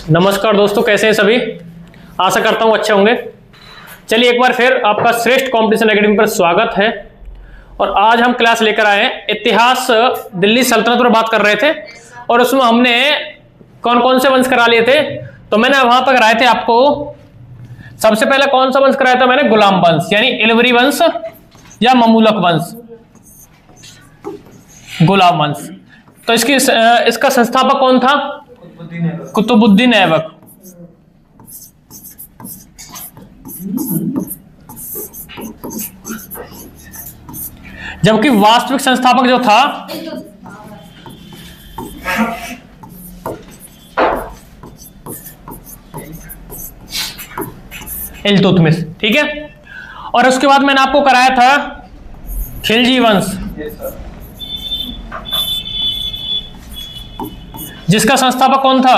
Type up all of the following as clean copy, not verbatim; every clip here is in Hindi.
नमस्कार दोस्तों, कैसे हैं सभी। आशा करता हूं अच्छे होंगे। चलिए एक बार फिर आपका श्रेष्ठ कंपटीशन एकेडमी पर स्वागत है। और आज हम क्लास लेकर आए हैं इतिहास दिल्ली सल्तनत पर बात कर रहे थे, और उसमें हमने कौन कौन से वंश करा लिए थे। तो मैंने वहां पर कराए थे आपको, सबसे पहले कौन सा वंश कराया था मैंने, गुलाम वंश यानी इलवरी वंश या ममूलक वंश, गुलाम वंश। तो इसका संस्थापक कौन था, कुतुबुद्दीन ऐबक। जबकि वास्तविक संस्थापक जो था इल्तुतमिश, ठीक है। और उसके बाद मैंने आपको कराया था खिलजी वंश, जिसका संस्थापक कौन था,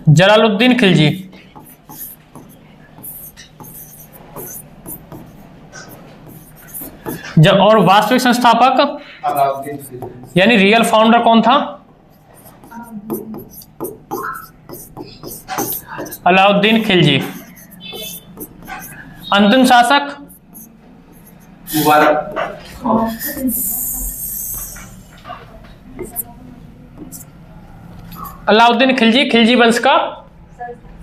जलालुद्दीन खिलजी। और वास्तविक संस्थापक यानी रियल फाउंडर कौन था, अलाउद्दीन खिलजी। अंतिम शासक अलाउद्दीन खिलजी, खिलजी वंश का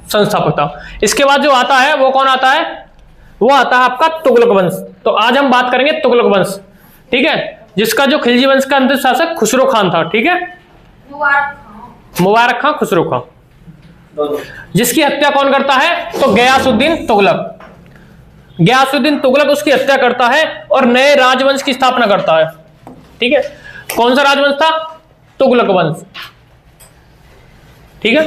संस्थापक था। इसके बाद जो आता है वो कौन आता है, वो आता है आपका तुगलक वंश। तो आज हम बात करेंगे तुगलक वंश, ठीक है, जिसका जो खिलजी वंश का अंतिम शासक खुसरो खान था, ठीक है, मुबारक खां, खुसरो खां। जिसकी हत्या कौन करता है, तो गयासुद्दीन तुगलक। गयासुद्दीन तुगलक उसकी हत्या करता है और नए राजवंश की स्थापना करता है, ठीक है। कौन सा राजवंश था, तुगलक वंश, ठीक है।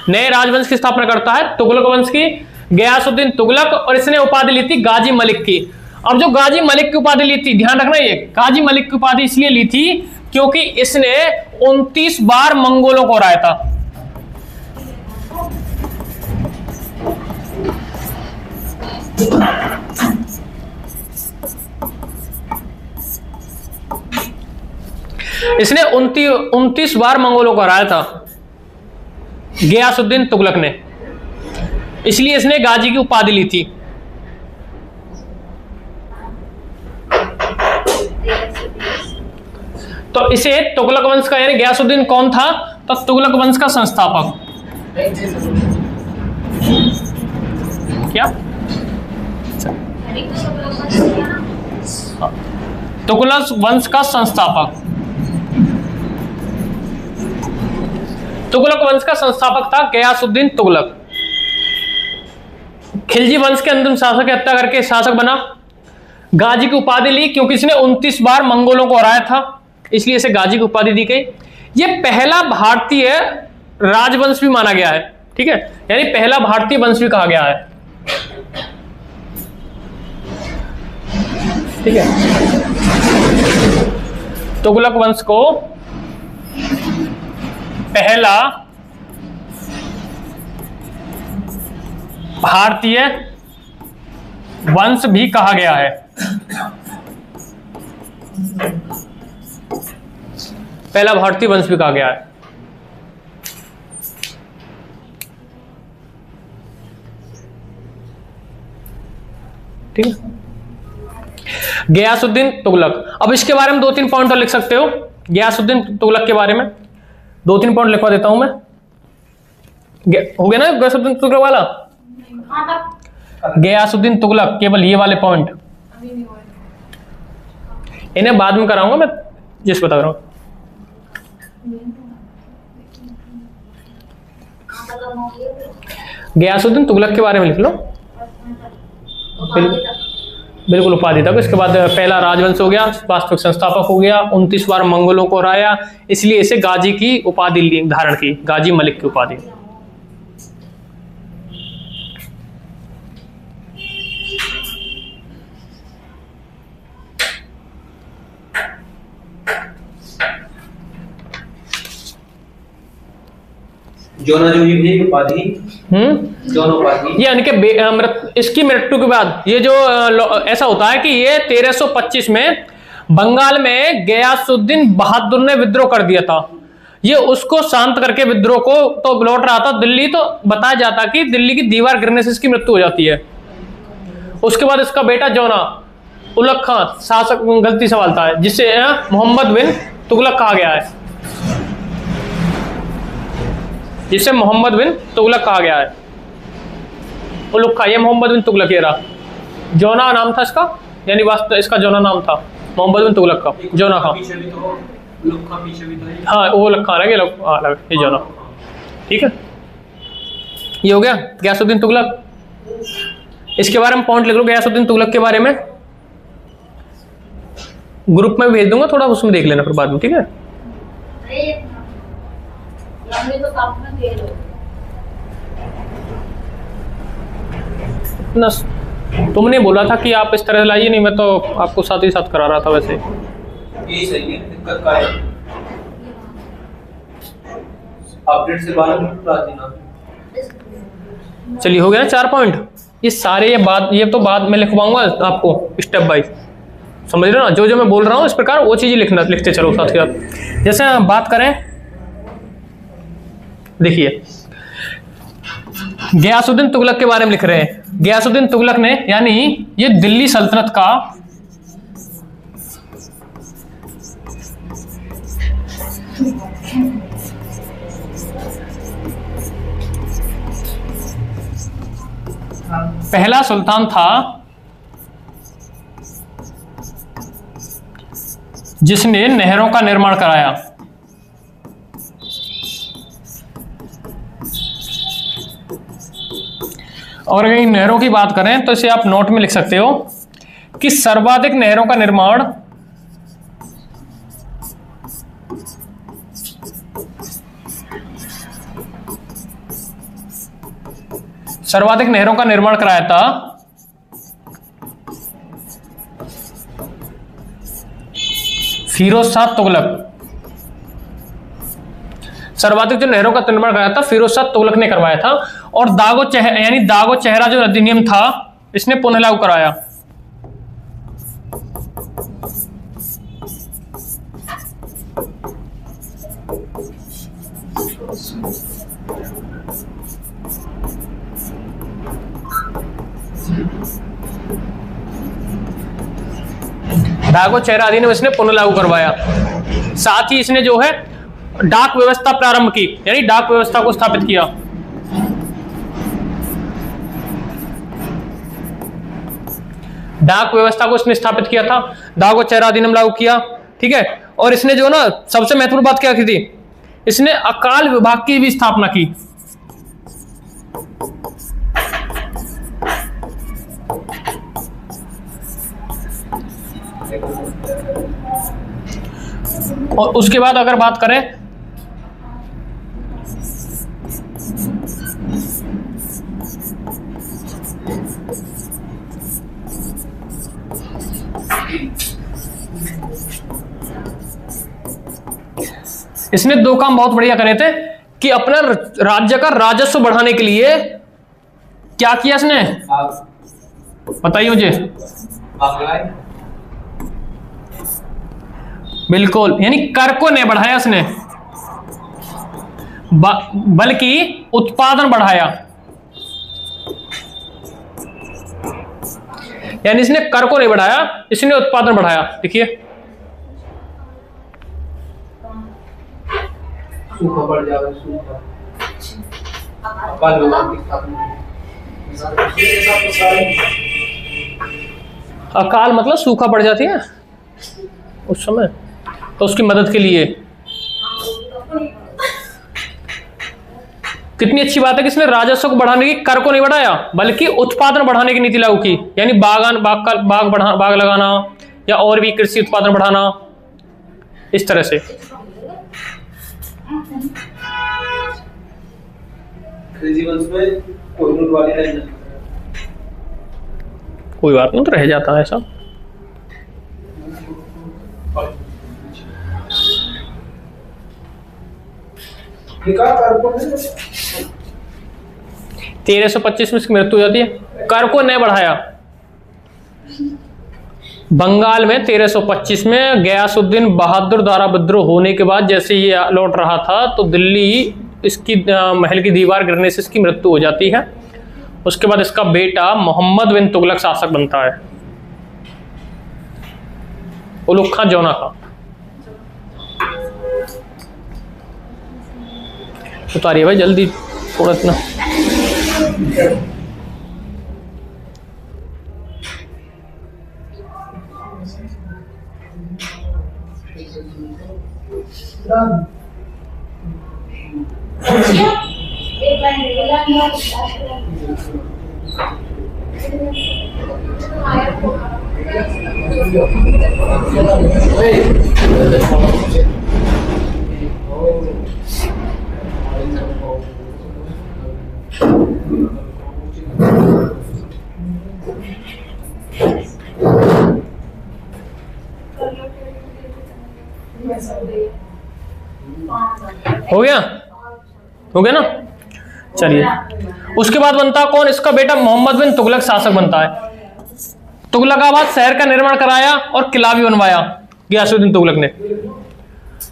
नए राजवंश की स्थापना करता है तुगलक वंश की, गयासुद्दीन तुगलक। और इसने उपाधि ली थी गाजी मलिक की। अब जो गाजी मलिक की उपाधि ली थी, ध्यान रखना, ये गाजी मलिक की उपाधि इसलिए ली थी क्योंकि इसने 29 बार मंगोलों को हराया था। इसने 29 बार मंगोलों को हराया था गयासुद्दीन तुगलक ने, इसलिए इसने गाजी की उपाधि ली थी। तो इसे तुगलक वंश का यानी गयासुद्दीन कौन था, तो तुगलक वंश का संस्थापक। क्या तुगलक वंश का संस्थापक, तुगलक वंश का संस्थापक था गयासुद्दीन तुगलक। खिलजी वंश के अंतिम शासक की हत्या करके शासक बना। गाजी की उपाधि ली क्योंकि इसने 29 बार मंगोलों को हराया था, इसलिए इसे गाजी की उपाधि दी गई। यह पहला भारतीय राजवंश भी माना गया है, ठीक है, यानी पहला भारतीय वंश भी कहा गया है, ठीक है। तुगलक वंश को पहला भारतीय वंश भी कहा गया है। पहला भारतीय वंश भी कहा गया है, ठीक है। गयासुद्दीन तुगलक। अब इसके बारे में 2-3 पॉइंट और लिख सकते हो। गयासुद्दीन तुगलक के बारे में 2-3 पॉइंट लिखवा देता हूं मैं। हो गया ना गयासुद्दीन तुगलक वाला, गयासुद्दीन तुगलक, केवल ये वाले पॉइंट, इन्हें बाद में कराऊंगा मैं, जिस बता रहा हूं। गयासुद्दीन तुगलक के बारे में लिख लो, बिल्कुल उपाधि था। इसके बाद पहला राजवंश हो गया, वास्तविक संस्थापक हो गया, 29 बार मंगोलों को हराया, इसलिए इसे गाजी की उपाधि धारण की, गाजी मलिक की उपाधि। ये इसकी मृत्यु के बाद ये जो ऐसा होता है कि ये 1325 में बंगाल में गयासुद्दीन बहादुर ने विद्रोह कर दिया था। ये उसको शांत करके विद्रोह को तो लौट रहा था दिल्ली, तो बताया जाता कि दिल्ली की दीवार गिरने से इसकी मृत्यु हो जाती है। उसके बाद इसका बेटा जोना उलग खां शासक, गलती सवाल था, जिसे मोहम्मद बिन तुगलक कहा गया है, जिसे मोहम्मद बिन तुगलक कहा गया है। उलग खां, ये मोहम्मद बिन तुगलक ये रहा। जोना नाम था इसका, यानी वास्तव इसका जोना नाम था मोहम्मद बिन तुगलक का, जोना खां। हाँ वो उलग खां है, ये जोना। ठीक है, ये हो गया गयासुद्दीन तुगलक। इसके बारे में पॉइंट लिख लो गयासुद्दीन तुगलक के बारे में, ग्रुप में भेज दूंगा, थोड़ा उसमें देख लेना फिर बाद में। ठीक है, तुमने बोला था कि आप इस तरह लाइए, नहीं मैं तो आपको साथ ही साथ करा रहा था वैसे। यही सही है, दिक्कत का है अपडेट से बाहर निकला देना। चलिए हो गया ना 4 पॉइंट। ये सारे ये तो बाद में लिखवाऊंगा आपको स्टेप बाय, समझ रहे हो ना, जो जो मैं बोल रहा हूँ इस प्रकार वो चीजें लिखते चलो साथ के साथ। जैसे हम बात करें, देखिए गयासुद्दीन तुगलक के बारे में लिख रहे हैं। गयासुद्दीन तुगलक ने, यानी ये दिल्ली सल्तनत का पहला सुल्तान था जिसने नहरों का निर्माण कराया। और अगर इन नहरों की बात करें तो इसे आप नोट में लिख सकते हो कि सर्वाधिक नहरों का निर्माण कराया था फिरोज शाह तुगलक। सर्वाधिक जो नहरों का निर्माण कराया था फिरोज शाह तुगलक ने करवाया था। और दागो चेहरा जो अधिनियम था इसने पुनः लागू कराया। दागो चेहरा अधिनियम इसने पुनः लागू करवाया। साथ ही इसने जो है डाक व्यवस्था प्रारंभ की, यानी डाक व्यवस्था को स्थापित किया। डाक व्यवस्था को इसने स्थापित किया था, दागो चेहरा अधिनियम लागू किया। ठीक है, और इसने जो ना सबसे महत्वपूर्ण बात क्या की थी, इसने अकाल विभाग की भी स्थापना की। और उसके बाद अगर बात करें इसने 2 काम बहुत बढ़िया करे थे कि अपना राज्य का राजस्व बढ़ाने के लिए क्या किया इसने, बताइए मुझे। बिल्कुल, यानी कर को नहीं बढ़ाया इसने, बल्कि उत्पादन बढ़ाया। यानी इसने कर को नहीं बढ़ाया, इसने उत्पादन बढ़ाया। देखिए सूखा पड़ जाएगा, सूखा अकाल मतलब सूखा पड़ जाती है उस समय, तो उसकी मदद के लिए। कितनी अच्छी बात है कि इसने राजस्व को बढ़ाने की, कर को नहीं बढ़ाया बल्कि उत्पादन बढ़ाने की नीति लागू की। यानी बाग लगाना या और भी कृषि उत्पादन बढ़ाना, इस तरह से। कोई बात नहीं, तो रह जाता है ऐसा। निकाल 1325 में इसकी मृत्यु हो जाती है। कर को नहीं बढ़ाया, बंगाल में 1325 में गयासुद्दीन बहादुर द्वारा विद्रोह होने के बाद जैसे ये लौट रहा था तो दिल्ली इसकी महल की दीवार गिरने से इसकी मृत्यु हो जाती है। उसके बाद इसका बेटा मोहम्मद बिन तुगलक शासक बनता है। उलुग खां, जौना खां। उतारिए भाई जल्दी, थोड़ा इतना। हो गया, हो गया ना। चलिए, उसके बाद बनता कौन? इसका बेटा मोहम्मद बिन तुगलक शासक बनता है। तुगलकाबाद शहर का निर्माण कराया और किला भी बनवाया गयासुद्दीन तुगलक ने।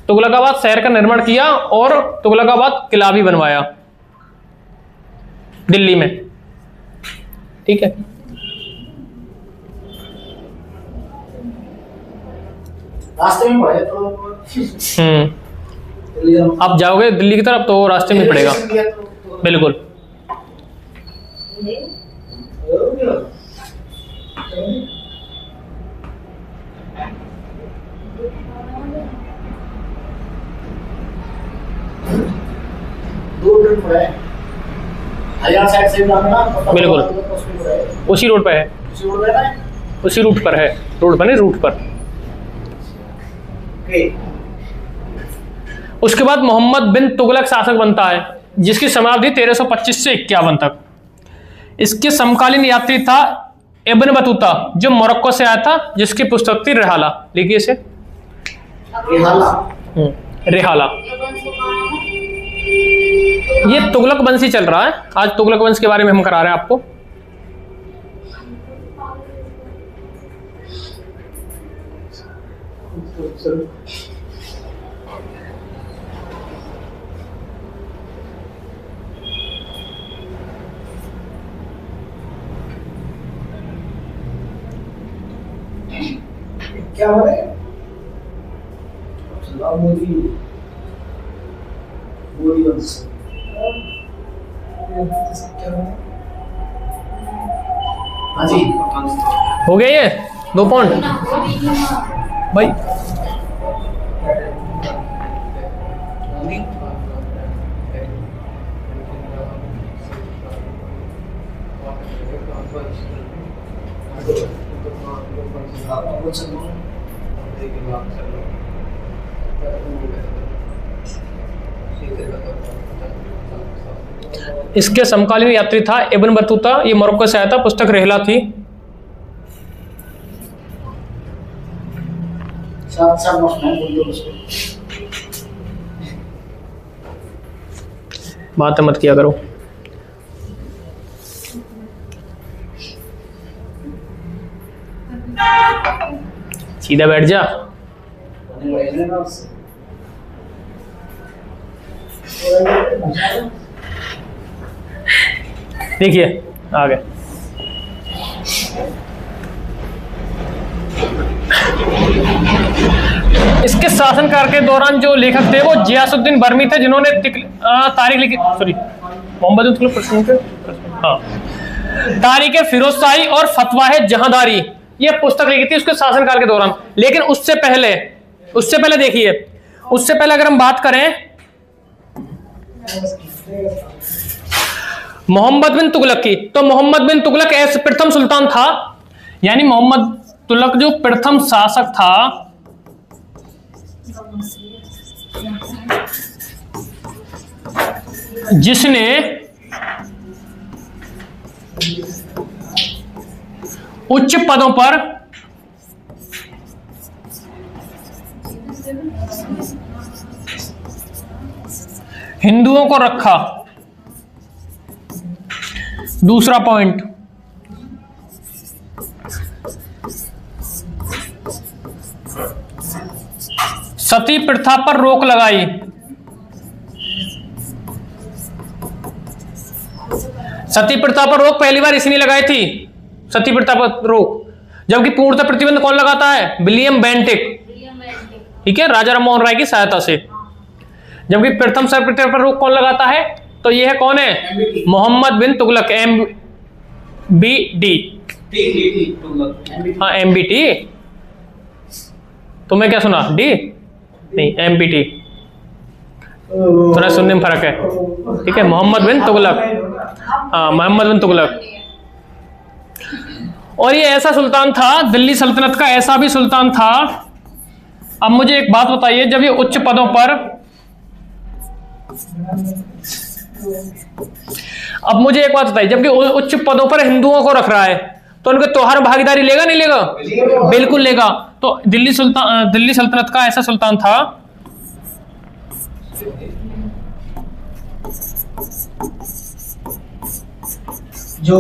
तुगलकाबाद शहर का निर्माण किया और तुगलकाबाद किला भी बनवाया दिल्ली में। ठीक है, रास्ते में पड़े तो आप जाओगे दिल्ली की तरफ तो रास्ते में पड़ेगा। बिल्कुल। हरियाणा साइड से बिल्कुल उसी रोड पे है, उसी रूट पर है, रोड पर नहीं, रूट पर। उसके बाद मोहम्मद बिन तुगलक शासक बनता है जिसकी समाप्ति 1325 से 51 तक। इसके समकालीन यात्री था इब्न बतूता जो मोरक्को से आया था, जिसकी पुस्तक थी रिहाला। लिखिए इसे, रिहाला। ये तुगलक वंश ही चल रहा है, आज तुगलक वंश के बारे में हम करा रहे हैं आपको। क्या हो रहा है? मोदी वंश हाँ जी, हो गया ये 2 पॉइंट भाई। इसके समकालीन यात्री था इब्न बतूता, ये मोरक्को से आया था, पुस्तक रिहला थी। बातें मत किया करो। सीधा बैठ जा। देखिए आ गए। इसके शासनकाल के दौरान जो लेखक थे वो जियासुद्दीन बर्मी थे, जिन्होंने तारीख लिखी, सॉरी मोहम्मद तारीख फिरोजशाही और फतवाह जहांदारी, ये पुस्तक लिखी थी उसके शासनकाल के दौरान। लेकिन उससे पहले देखिए, उससे पहले अगर हम बात करें मोहम्मद बिन तुगलक की, तो मोहम्मद बिन तुगलक ऐसे प्रथम सुल्तान था, यानी मोहम्मद तुगलक जो प्रथम शासक था जिसने उच्च पदों पर हिंदुओं को रखा। दूसरा पॉइंट, सती प्रथा पर रोक लगाई। सती प्रथा पर रोक पहली बार इसी ने लगाई थी, सती प्रथा पर रोक। जबकि पूर्णतः प्रतिबंध कौन लगाता है? विलियम बेंटिक, ठीक है, राजा राममोहन राय की सहायता से। जबकि प्रथम सती प्रथा पर रोक कौन लगाता है? तो यह है कौन है? मोहम्मद बिन तुगलक, MBD। हाँ MBT, तुम्हें क्या सुना? डी नहीं, MBT, थोड़ा सुनने में फर्क है, ठीक है। मोहम्मद बिन तुगलक, हाँ मोहम्मद बिन तुगलक। और ये ऐसा सुल्तान था, दिल्ली सल्तनत का ऐसा भी सुल्तान था। अब मुझे एक बात बताइए, जब ये उच्च पदों पर, अब मुझे एक बात बताइए, जबकि उच्च पदों पर हिंदुओं को रख रहा है, तो उनके त्योहार भागीदारी लेगा नहीं लेगा? बिल्कुल लेगा। तो दिल्ली सल्तनत का ऐसा सुल्तान था जो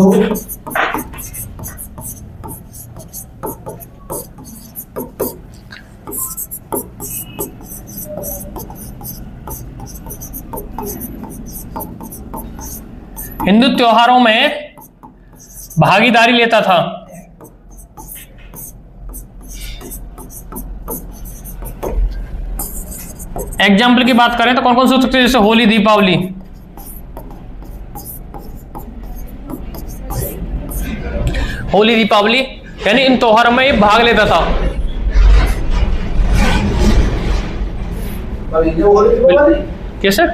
हिंदू त्योहारों में भागीदारी लेता था। एग्जाम्पल की बात करें तो कौन कौन से हो सकते हैं? जैसे होली, दीपावली। होली, दीपावली, यानी इन त्योहारों में ये भाग लेता था। कैसे?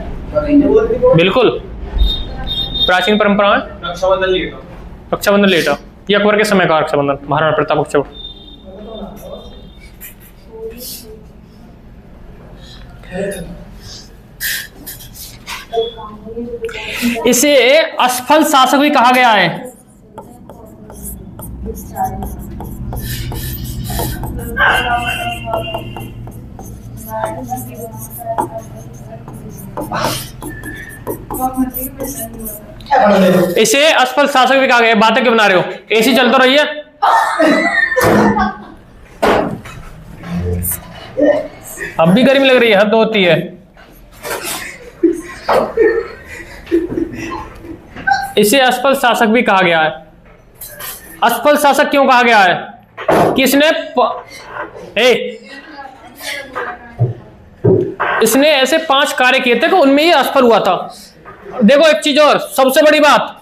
बिल्कुल, प्राचीन परंपरा है। रक्षाबंधन लेटा, ये अकबर के समय का रक्षाबंधन, महाराणा प्रताप अक्बर। इसे असफल शासक भी कहा गया है। इसे असफल शासक भी कहा गया। बातें क्यों बना रहे हो? एसी चलता रही है। अब भी गर्मी लग रही है, हद होती है। इसे असफल शासक भी कहा गया है। असफल शासक क्यों कहा गया है? किसने इसने ऐसे 5 कार्य किए थे कि उनमें ये असफल हुआ था। देखो एक चीज और, सबसे बड़ी बात,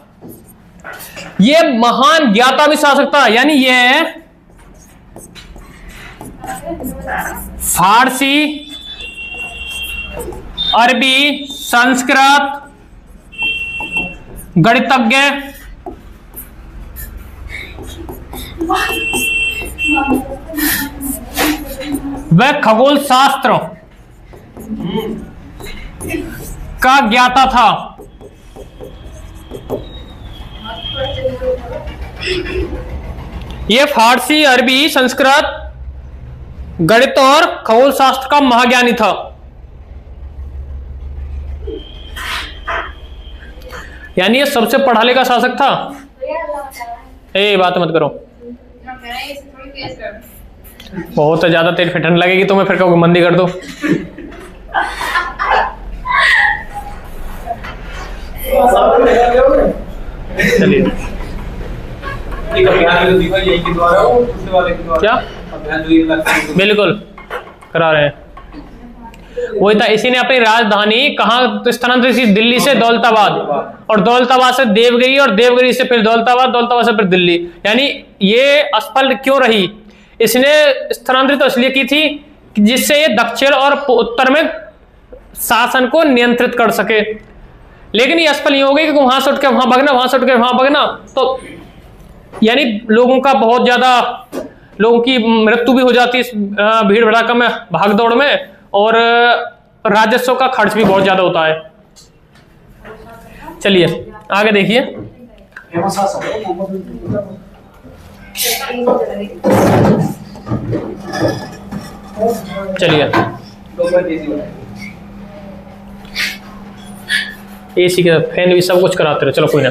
ये महान ज्ञाता भी शासक था। यानी ये फारसी, अरबी, संस्कृत, गणितज्ञ, वह खगोल शास्त्र का ज्ञाता था। यह फारसी, अरबी, संस्कृत, गणित और खगोल शास्त्र का महाज्ञानी था। यानी ये सबसे पढ़ा लिखा शासक था। बात मत करो, बहुत ज्यादा तेज ठंड लगेगी तुम्हें, फिर कहोगे मंदी कर दो। चलिए क्या बिल्कुल करा रहे हैं, वही था। इसी ने अपनी राजधानी कहाँ स्थानांतरित की? दिल्ली से दौलताबाद, और दौलताबाद से देवगिरी, और देवगिरी से फिर दौलताबाद, दौलताबाद से फिर दिल्ली। यानी ये असफल क्यों रही? इसने स्थानांतरित इसलिए की थी जिससे ये दक्षिण और उत्तर में शासन को नियंत्रित कर सके। लेकिन ये असफल नहीं हो गई, क्योंकि वहां से उठ के वहां भागना, वहां से उठ के वहां भागना, तो यानी लोगों का बहुत ज्यादा, लोगों की मृत्यु भी हो जाती है भीड़ भड़ाका में, भाग दौड़ में, और राजस्व का खर्च भी बहुत ज्यादा होता है। चलिए आगे देखिए। चलिए एसी के फैन भी सब कुछ कराते रहे, चलो कोई ना।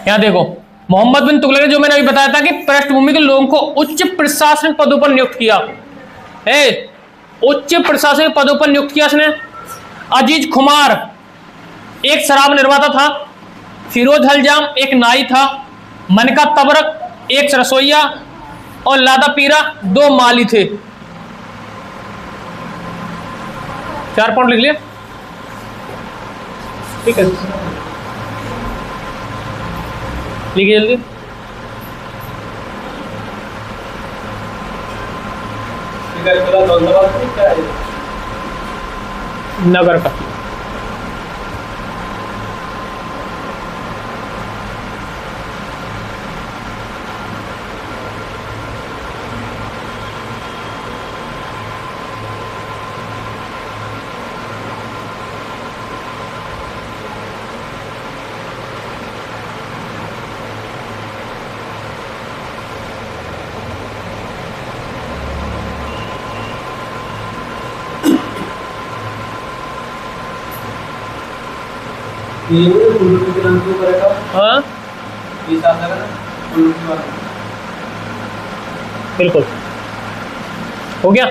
यहाँ देखो, मोहम्मद बिन तुगलक ने, जो मैंने अभी बताया था कि पृष्ठभूमि के लोगों को उच्च प्रशासनिक पदों पर नियुक्त किया है, उच्च प्रशासनिक पदों पर नियुक्त किया इसने। अजीज खुमार एक शराब निर्माता था। फिरोज हलजाम एक नाई था। मनका तबरक एक रसोईया और लादा पीरा 2 माली थे। 4 पॉइंट लिख लिए, ठीक है, लिखिए जल्दी। नगर का ये उल्लू के नाम क्यों करेगा? हाँ ये शासक है ना, उल्लू के नाम। बिल्कुल हो गया।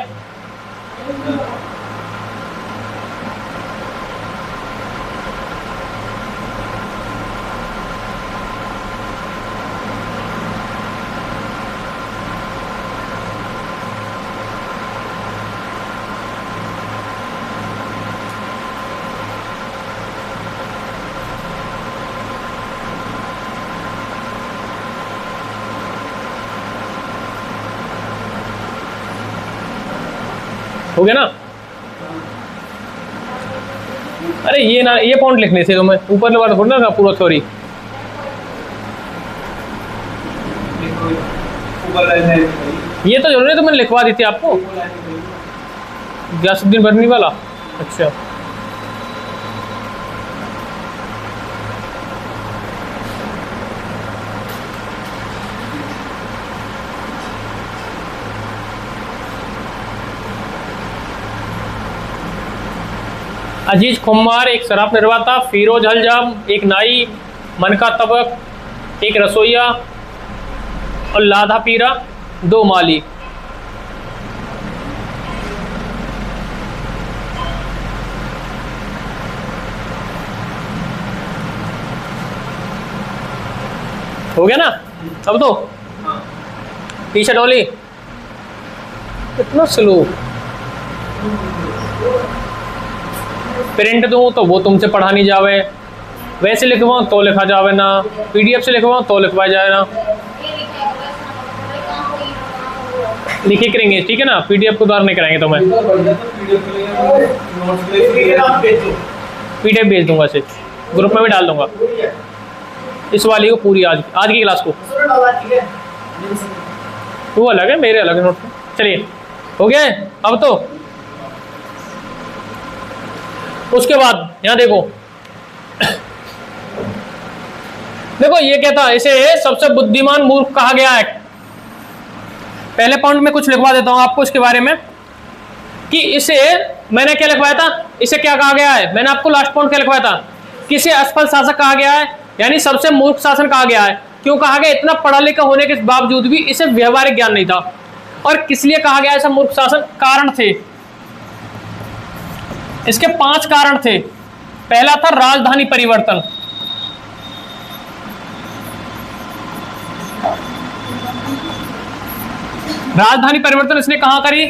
हो गया ना। अरे ये ना, ये पॉइंट लिखने थे तुम्हें, ऊपर वाला थोड़ा ना पूरा थ्योरी। ऊपर लाइन है, ये तो जरूरी है, तो मैंने लिखवा दी थी आपको। ऊपर लाइन है। गयासुद्दीन बरनी वाला, अच्छा अजीज खुमार एक शराब निर्माता, फिरोज हलजाम एक नाई, मनका तबक एक रसोईया और लाधा पीरा 2 माली। हो गया ना। अब तो हाँ। टी शर्ट वाली इतना स्लो प्रिंट दूं तो वो तुमसे पढ़ा नहीं जावे, वैसे लिखवाऊं तो लिखा जावे ना, पीडीएफ से लिखवाऊं तो लिखवाया जाए ना। लिखे करेंगे, ठीक है ना, पीडीएफ को द्वारा नहीं कराएंगे तो मैं पीडीएफ भेज दूंगा, इसे ग्रुप में भी डाल दूंगा इस वाली को, पूरी आज की क्लास को। वो अलग है, मेरे अलग है नोट। चलिए हो गया है। अब तो उसके बाद यहां देखो देखो ये क्या था, इसे सबसे बुद्धिमान मूर्ख कहा गया है। पहले पॉइंट में कुछ लिखवा देता हूं आपको इसके बारे में कि इसे मैंने क्या लिखवाया था, इसे क्या कहा गया है। मैंने आपको लास्ट पॉइंट क्या लिखवाया था कि इसे असफल शासक कहा गया है, यानी सबसे मूर्ख शासन कहा गया है। क्यों कहा गया? इतना पढ़ा लिखा होने के बावजूद भी इसे व्यवहारिक ज्ञान नहीं था। और किस लिए कहा गया ऐसा मूर्ख शासन? कारण थे, इसके 5 कारण थे। पहला था राजधानी परिवर्तन। राजधानी परिवर्तन इसने कहां करी?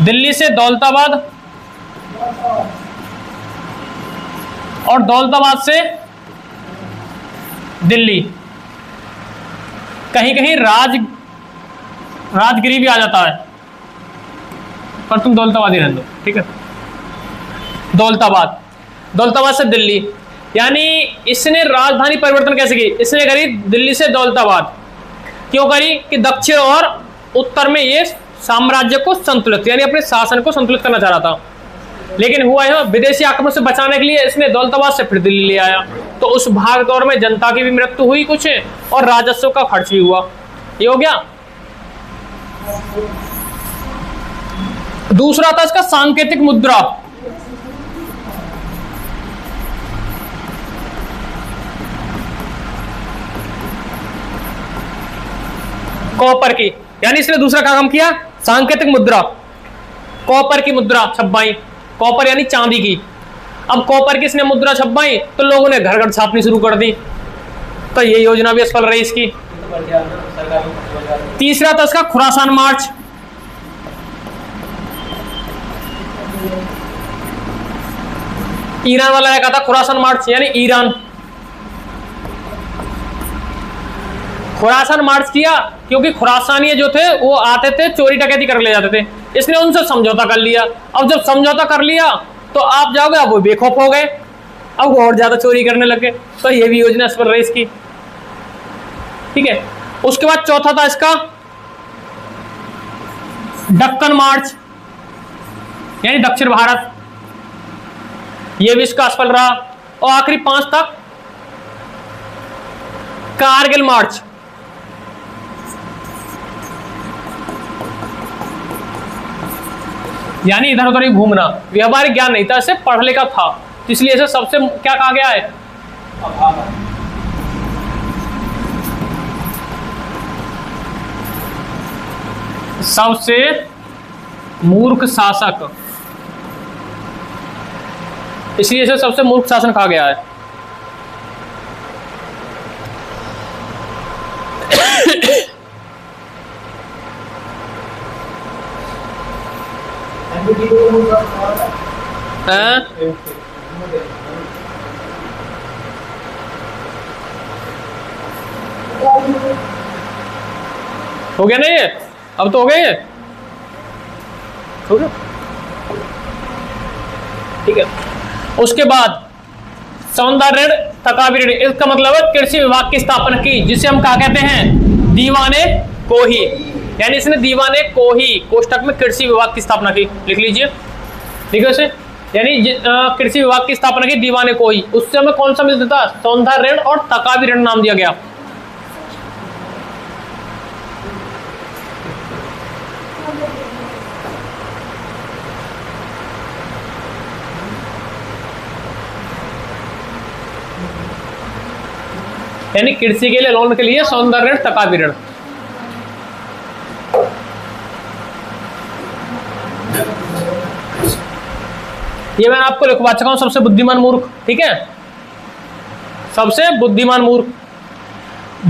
दिल्ली से दौलताबाद और दौलताबाद से दिल्ली। कहीं कहीं राजगिरी भी आ जाता है, पर तुम दौलताबाद ही रहने दो, ठीक है। दौलताबाद से दिल्ली, यानी इसने राजधानी परिवर्तन कैसे की? इसने करी दिल्ली से दौलताबाद। क्यों करी? कि दक्षिण और उत्तर में ये साम्राज्य को संतुलित, यानी अपने शासन को संतुलित करना चाह रहा था। लेकिन हुआ है विदेशी आक्रमण से बचाने के लिए इसने दौलताबाद से फिर दिल्ली ले आया, तो उस भाग दौड़ में जनता की भी मृत्यु हुई कुछ और राजस्व का खर्च भी हुआ। ये हो गया। दूसरा था इसका सांकेतिक मुद्रा। कॉपर की, यानी इसने दूसरा क्या काम किया? सांकेतिक मुद्रा, कॉपर की मुद्रा छपवाई, कॉपर यानी चांदी की। अब कॉपर की इसने मुद्रा छपवाई तो लोगों ने घर घर छापनी शुरू कर दी, तो ये योजना भी असफल रही इसकी। तो बढ़िया ना, सरकार को खर्च बढ़ा दी। तीसरा था इसका खुरासान मार्च। ईरान वाला ने कहा था खुरासान मार्च, यानी ईरान। खुरासान मार्च किया क्योंकि खुरासानी जो थे वो आते थे चोरी डकैती कर ले जाते थे, इसने उनसे समझौता कर लिया। अब जब समझौता कर लिया तो आप जाओगे, अब वो बेखौफ हो गए, अब वो और ज्यादा चोरी करने लगे, तो ये भी योजना असफल रही इसकी। ठीक है, उसके बाद चौथा था इसका दक्कन मार्च, यानी दक्षिण भारत, ये भी इसका असफल रहा। और आखिरी 5 तक कारगिल मार्च, यानी इधर उधर ही घूमना, व्यवहारिक ज्ञान नहीं था, इसे पढ़ लिखा था, तो इसलिए इसे सबसे क्या कहा गया है, अभाव है। सबसे मूर्ख शासक, इसलिए इसे सबसे मूर्ख शासन कहा गया है। हैं? हो गया ना ये, अब तो हो गया ये, हो गया। ठीक है, उसके बाद सौंदर्य ऋण, तकावी ऋण, इसका मतलब है कृषि विभाग की स्थापना की, जिसे हम क्या कहते हैं, दीवाने कोही, यानी इसने दीवाने कोही कोष्टक में कृषि विभाग की स्थापना की, लिख लीजिए। ठीक है, उसे यानी कृषि विभाग की स्थापना की दीवाने कोही, उससे हमें कौन सा मिलता था, सौंदर्य ऋण और तकावी ऋण नाम दिया गया। यानी कृषि के लिए लोन के लिए सौंदर्य ऋण, तकावी ऋण। ये मैं आपको लिखवा चुका हूं, सबसे बुद्धिमान मूर्ख। ठीक है, सबसे बुद्धिमान मूर्ख।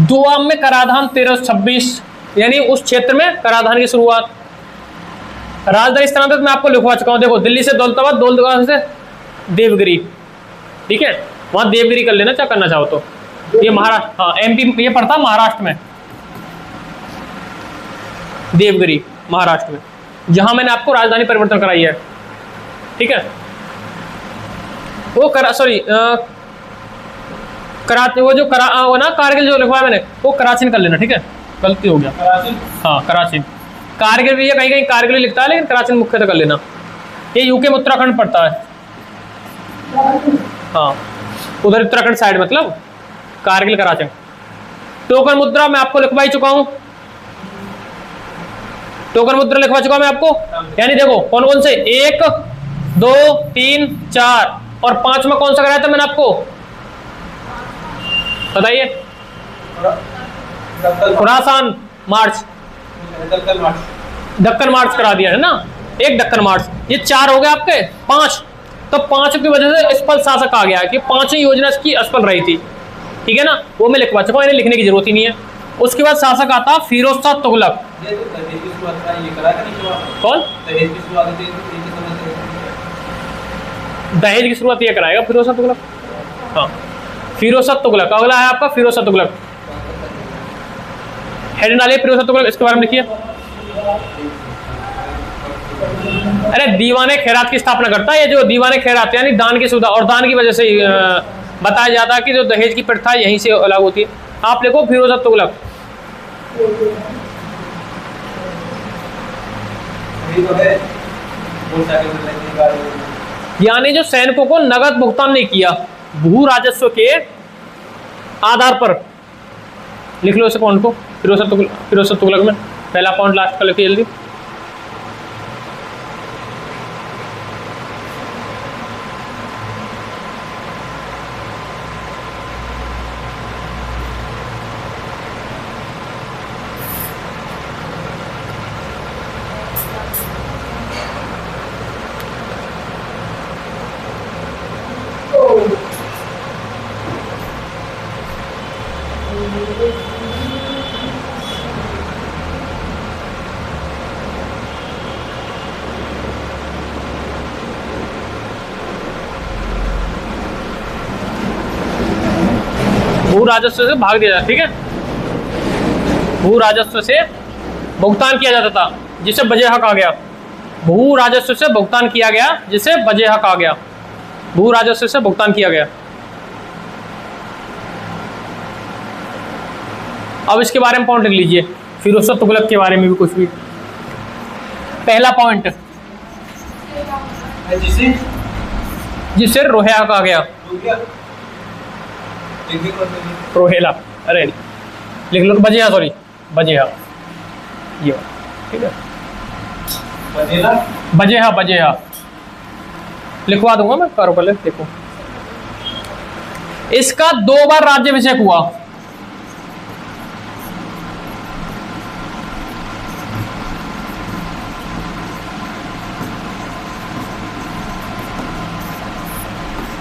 दुआब में कराधान 1326, यानी उस क्षेत्र में कराधान की शुरुआत। राजधानी स्थानांतरित मैं आपको लिखवा चुका हूं, देखो दिल्ली से दौलताबाद, दौलताबाद से देवगिरी। ठीक है, वहां देवगिरी कर लेना, क्या करना चाहो तो। ये महाराष्ट्र, हाँ एमपी, ये पड़ता महाराष्ट्र में, देवगिरी महाराष्ट्र में, जहां मैंने आपको राजधानी परिवर्तन कराई है। ठीक है, वो सॉरी कराची, वो जो वो ना कारगिल जो लिखवाया मैंने, वो कराची में कर लेना। ठीक है, गलती हो गया, कराची। हाँ कराची, कारगिल भी है, कहीं कहीं कारगिल लिखता है, लेकिन कराची में मुख्यतः कर लेना। ये यूके में उत्तराखंड पड़ता है, हाँ उधर उत्तराखंड साइड, मतलब कारगिल कराची। टोकन मुद्रा मैं आपको लिखवा ही चुका हूं, टोकन मुद्रा लिखवा चुका मैं आपको, यानी देखो कौन कौन से, 1 2 3 4 और 5 में कौन सा कराया था मैंने आपको बताइए, खुरासान मार्च, दक्कन मार्च करा दिया है ना, एक दक्कन मार्च, ये 4 हो गए आपके, 5, तो 5 की वजह से असफल शासक आ गया कि 5 योजना की असफल रही थी। ठीक है ना, वो मैं लिखवा चुका हूं, इन्हें लिखने की जरूरत ही नहीं है। उसके बाद शासक आता फिरोज शाह तुगलक। कौन, दहेज की शुरुआत ये कराएगा फिरोज शाह तुगलक, हाँ फिरोज शाह तुगलक। अगला है आपका फिरोज शाह तुगलक, हेड डालिए फिरोज शाह तुगलक, इसके बारे में लिखिए। अरे दीवाने खैरात की स्थापना करता है, ये जो दीवाने खैरात यानी दान की सुविधा, और दान की वजह से बताया जाता है कि जो दहेज की प्रथा यहीं से अलग होती है। आप लिखो फिरोज शाह तुगलक। यानी जो सैनिकों को नगद भुगतान नहीं किया, भू राजस्व के आधार पर, लिख लो इस अकाउंट को, फिरोज शाह तुगलक में पहला अकाउंट लास्ट का लिखिए जल्दी। भू राजस्व से भाग दिया जाता, ठीक है, भू राजस्व से भुगतान किया जाता था जिसे बजे हक आ गया। भू राजस्व से भुगतान किया गया जिसे बजे हक आ गया। भू राजस्व से भुगतान किया गया। अब इसके बारे में पॉइंट लिख लीजिए, फिरोज तुगलक के बारे में भी कुछ भी। पहला पॉइंट, जिसे जिसे रोहेला कहा गया। रोहेला, अरे लिख लो, बजेहा, सॉरी बजेहा, ये ठीक है, बजेहा, बजेहा लिखवा दूंगा मैं, करो पहले देखो। इसका 2 बार राज्याभिषेक हुआ।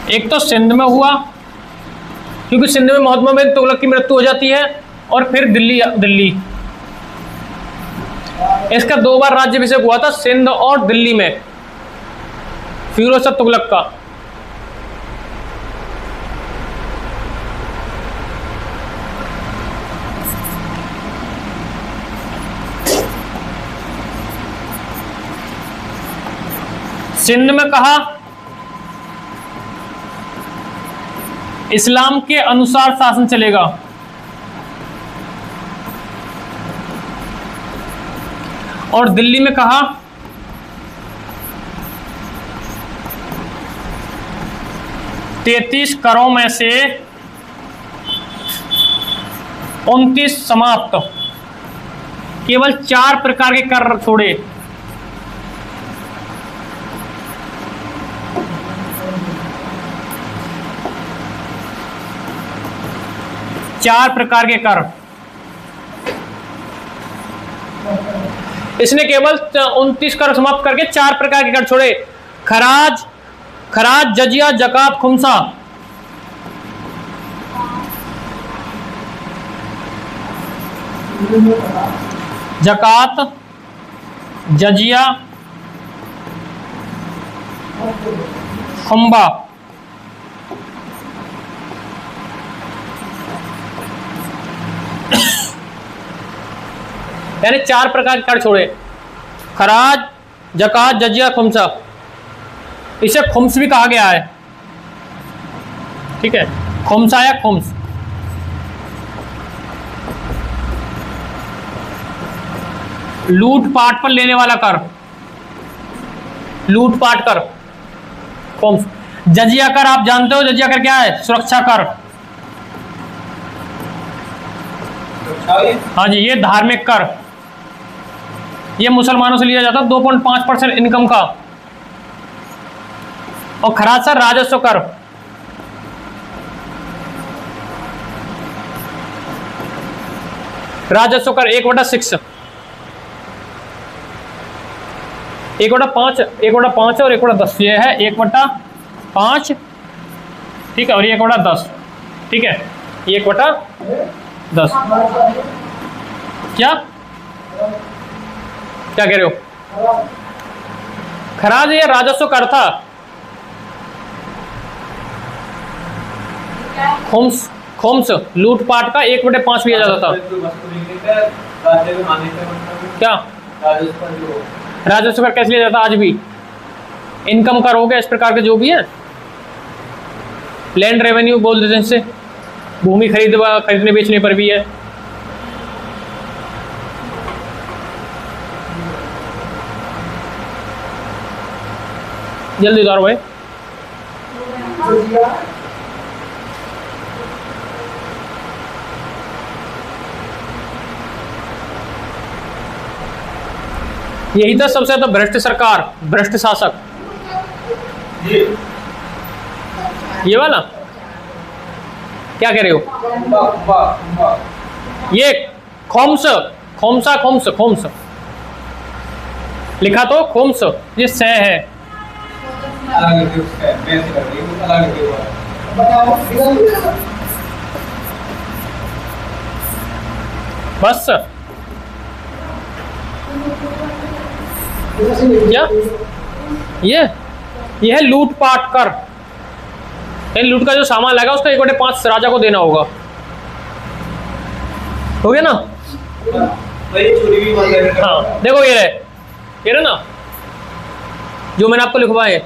एक तो सिंध में हुआ, क्योंकि सिंध में महात्मा में तुगलक की मृत्यु हो जाती है, और फिर दिल्ली। इसका 2 बार राज्याभिषेक हुआ था, सिंध और दिल्ली में, फिरोज शाह तुगलक का। सिंध में कहा इस्लाम के अनुसार शासन चलेगा, और दिल्ली में कहा तैंतीस करों में से 29 समाप्त, केवल 4 प्रकार के कर छोड़े। चार प्रकार के कर इसने केवल 29 कर समाप्त करके 4 प्रकार के कर छोड़े। खराज, जजिया, जकात, खुमसा। जकात, जजिया, खुम्बा। यानी 4 प्रकार के कर छोड़े, खराज, जकात, जजिया, खुमसा। इसे खुम्स भी कहा गया है, ठीक है, खुमसा या खुम्स। लूटपाट पर लेने वाला कर, लूटपाट कर, खुम्स। जजिया कर आप जानते हो, जजिया कर क्या है? सुरक्षा कर। हाँ जी, ये धार्मिक कर, ये मुसलमानों से लिया जाता है 2.5% इनकम का। और खराज सर राजस्व कर, राजस्व कर 1/6, 1/5, 1/5 और 1/10। ये है 1/5, ठीक है, और ये 1/10, ठीक है, 1/10। क्या क्या कह रहे हो? खराज ये राजस्व कर था। खुम्स लूटपाट का 1/5 लिया जाता था। क्या राजस्व कर कैसे लिया जाता? आज भी इनकम कर हो गया, इस प्रकार के जो भी है, लैंड रेवेन्यू बोल देते हैं इससे, भूमि खरीदने बेचने पर भी है। जल्दी उतारो भाई। यही था सबसे ज्यादा भ्रष्ट सरकार, भ्रष्ट शासक, ये वाला। क्या कह रहे हो? ये खोम्स लिखा तो खोम्स, ये स है। बस क्या ये है लूटपाट कर। लूट का जो सामान लगा उसका 1/5 राजा को देना होगा। हो गया ना। वही चोरी भी बंद है। हाँ देखो ये रहे ना जो मैंने आपको लिखवाए,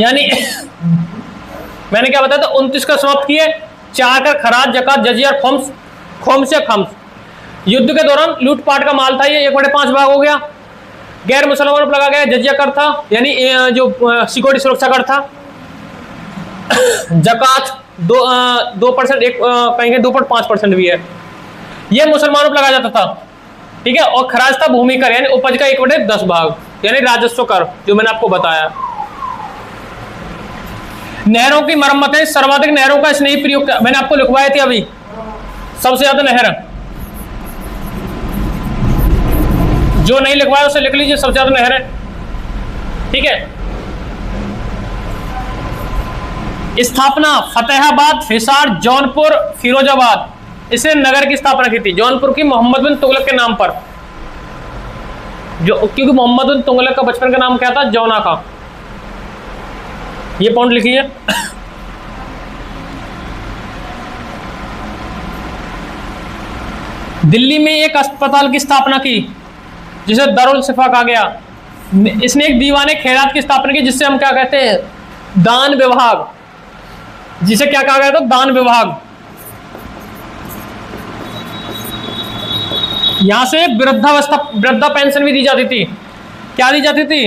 यानी मैंने क्या बताया था, 29 का समाप्त किए, 4 का खराज जकात जजिया और खम्स, खोम्स या खम्स। युद्ध के दौरान लूटपाट का माल था ये 1/5 भाग हो गया। गैर मुसलमानों पर लगा गया जजिया कर था, यानी जो सिक्योरिटी सुरक्षा कर था। जकात 2%, एक कहेंगे 2.5% भी है, ये मुसलमानों पर लगाया जाता था, ठीक है। और खराज था भूमि कर, यानी उपज का 1/10 भाग, यानी राजस्व कर, जो मैंने आपको बताया। नहरों की मरम्मतें, सर्वाधिक नहरों का स्नेही प्रयोग, मैंने आपको लिखवाए थे अभी, सबसे ज्यादा नहर, जो नहीं लिखवाया उसे लिख लीजिए, सबसे ज्यादा नहर है, ठीक है। स्थापना फतेहाबाद, हिसार, जौनपुर, फिरोजाबाद, इसने नगर की स्थापना की थी। जौनपुर की मोहम्मद बिन तुगलक के नाम पर, जो क्योंकि मोहम्मद बिन तुगलक का बचपन का नाम क्या था, जौना का, ये पॉइंट लिखिए। दिल्ली में एक अस्पताल की स्थापना की जिसे दारुल शिफा कहा गया। इसने एक दीवाने खैरात की स्थापना की, जिससे हम क्या कहते हैं, दान विभाग, जिसे क्या कहा गया था, दान विभाग। यहां से वृद्धा पेंशन भी दी जाती थी। क्या दी जाती थी,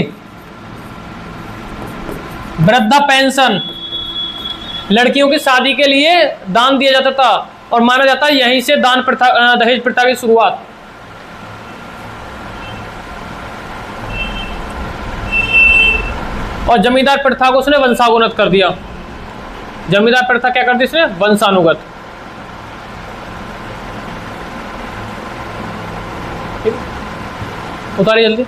वृद्धा पेंशन। लड़कियों की शादी के लिए दान दिया जाता था, और माना जाता है यहीं से दान प्रथा, दहेज प्रथा की शुरुआत। और जमींदार प्रथा को उसने वंशानुगत कर दिया। जमींदार प्रथा क्या कर दी इसने, वंशानुगत। उतारिए जल्दी।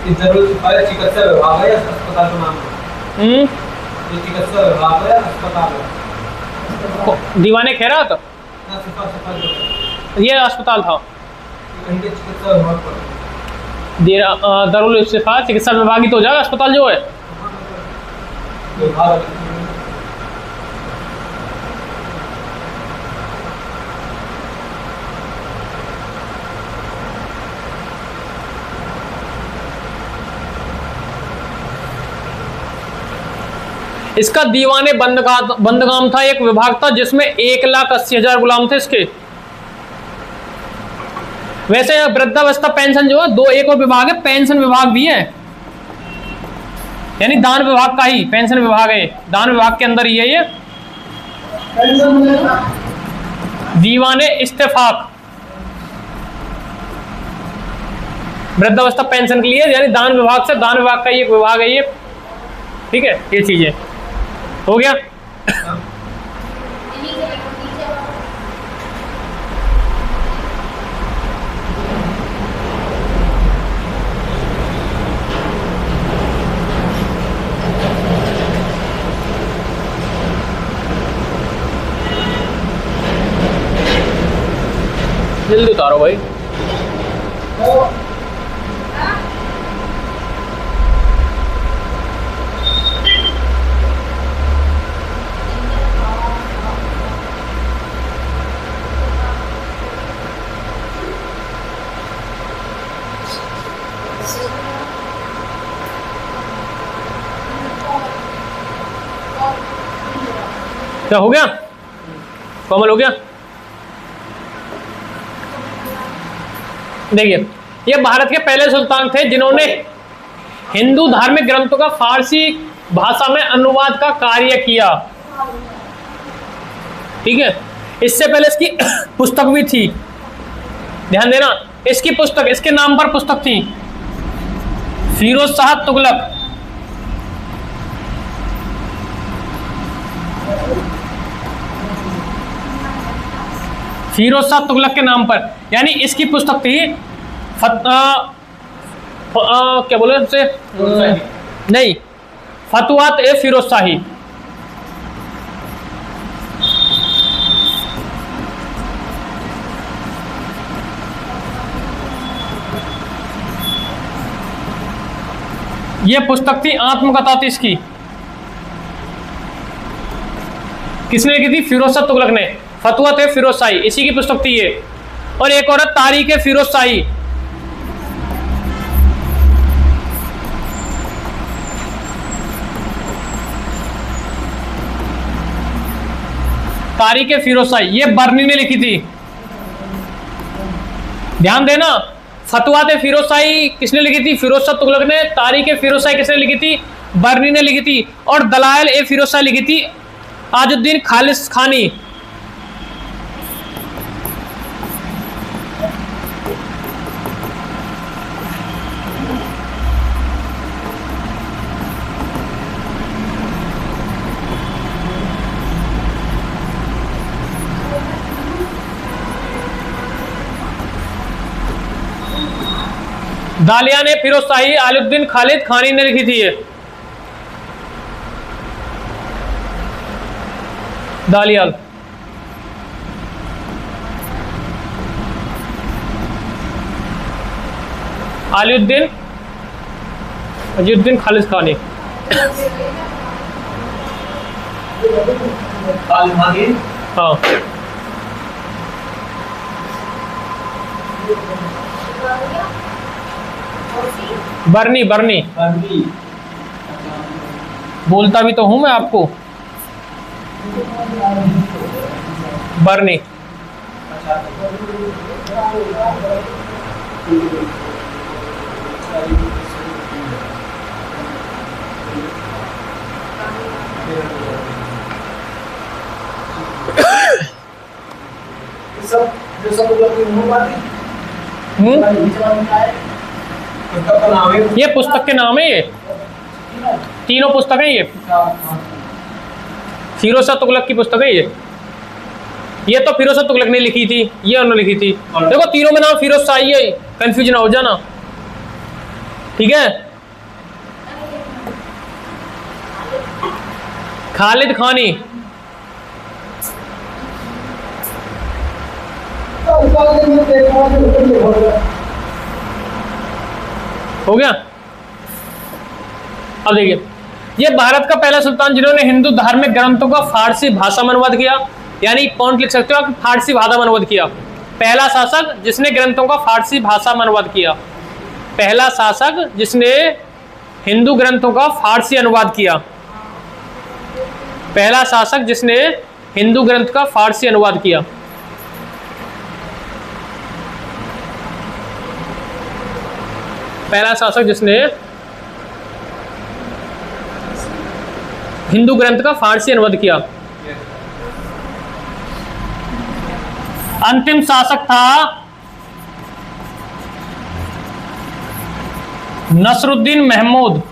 चिकित्सा विभाग है या अस्पताल का नाम है? ये चिकित्सा विभाग है, अस्पताल है। दीवाने खैरात, ये अस्पताल था। चिकित्सा विभाग पर दारुल इस्तिफा चिकित्सा विभाग ही तो हो जाएगा, अस्पताल जो है। इसका दीवाने बंदगाम था, एक विभाग था जिसमें 1,80,000 गुलाम थे इसके। वैसे वृद्धावस्था पेंशन जो है, एक और विभाग है, पेंशन विभाग भी है, यानी दान विभाग का ही पेंशन विभाग है। दान विभाग के अंदर ही है ये दीवाने इस्तेफाक, वृद्धावस्था पेंशन के लिए, यानी दान विभाग से, दान विभाग का ही एक विभाग है ये, ठीक है। ये चीजें हो गया। जल्दी उतारो भाई। क्या हो गया, कोमल हो गया। देखिए, ये भारत के पहले सुल्तान थे जिन्होंने हिंदू धार्मिक ग्रंथों का फारसी भाषा में अनुवाद का कार्य किया, ठीक है। इससे पहले इसकी पुस्तक भी थी, ध्यान देना, इसकी पुस्तक, इसके नाम पर पुस्तक थी, फिरोज शाह तुगलक। फिरोज शाह तुगलक के नाम पर, यानी इसकी पुस्तक थी क्या बोले उससे, नहीं, फतवात ए फिरोज शाही। ये पुस्तक थी आत्मकथा थी इसकी, किसने लिखी थी? फिरोज शाह तुगलक ने। फतवा थे फिरोज शाही, इसी की पुस्तक थी ये। और एक और तारीख है फिरोज शाही, तारीख फिरोज शाही, ये बर्नी ने लिखी थी। ध्यान देना, फतवा फिरोज शाही किसने लिखी थी? फिरोज शाह तुगलक ने। तारीख फिरोज शाही किसने लिखी थी? बर्नी ने लिखी थी। और दलाइल ए फिरोज शाह लिखी थी आजुद्दीन खालिस खानी। दालिया ने फिरोज शाही आजुद्दीन खालिद खानी ने लिखी थी ये दालियाल। अजुद्दीन खालिद खानी। हाँ, बर्नी बर्नी बोलता भी तो हूं मैं आपको, बर्नी। सब जो सब लोग की मुंह बात पुस्तक का नाम है, ये पुस्तक के नाम है, ये तीनों पुस्तक है। ये फिरोज शाह तुगलक की पुस्तक है ये तो फिरोज शाह तुगलक ने लिखी थी, ये उन्होंने लिखी थी। देखो तीनों में नाम फिरोज शाही है, कंफ्यूज ना हो जाना, ठीक है। खालिद खानी, हो गया। अब देखिए, ये भारत का पहला सुल्तान जिन्होंने हिंदू धार्मिक ग्रंथों का फारसी भाषा में अनुवाद किया, यानी पॉइंट लिख सकते हो आप, फारसी भाषा में अनुवाद किया। पहला शासक जिसने ग्रंथों का फारसी भाषा में अनुवाद किया, पहला शासक जिसने हिंदू ग्रंथों का फारसी अनुवाद किया, पहला शासक जिसने हिंदू ग्रंथ का फारसी अनुवाद किया। पहला शासक जिसने हिंदू ग्रंथ का फारसी अनुवाद किया। अंतिम शासक था नसरुद्दीन महमूद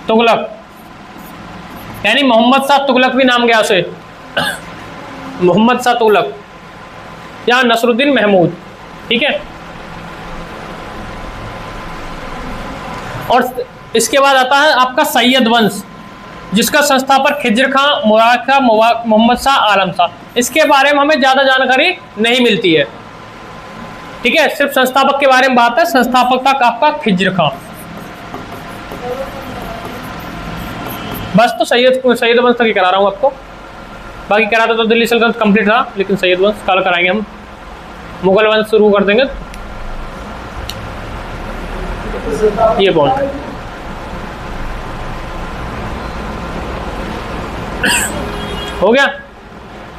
तुगलक, यानी मोहम्मद शाह तुगलक भी नाम गया उसे, मोहम्मद शाह तुगलक या नसरुद्दीन महमूद, ठीक है। और इसके बाद आता है आपका सैयद वंश, जिसका संस्थापक खिज्र खां, मुराद खां, मोहम्मद शाह, आलम शाह। इसके बारे में हमें ज़्यादा जानकारी नहीं मिलती है, ठीक है। सिर्फ संस्थापक के बारे में बात है, संस्थापक था आपका खिज्र खां। बस तो सैयद वंश तक ही करा रहा हूँ आपको, बाकी कराता तो दिल्ली सल्तनत कंप्लीट था, लेकिन सैयद वंश कल कराएंगे हम। मुगल वंश शुरू कर देंगे, ये पॉइंट हो गया।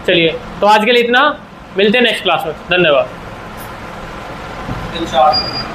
चलिए, तो आज के लिए इतना, मिलते हैं नेक्स्ट क्लास में। धन्यवाद। इंशाअल्लाह।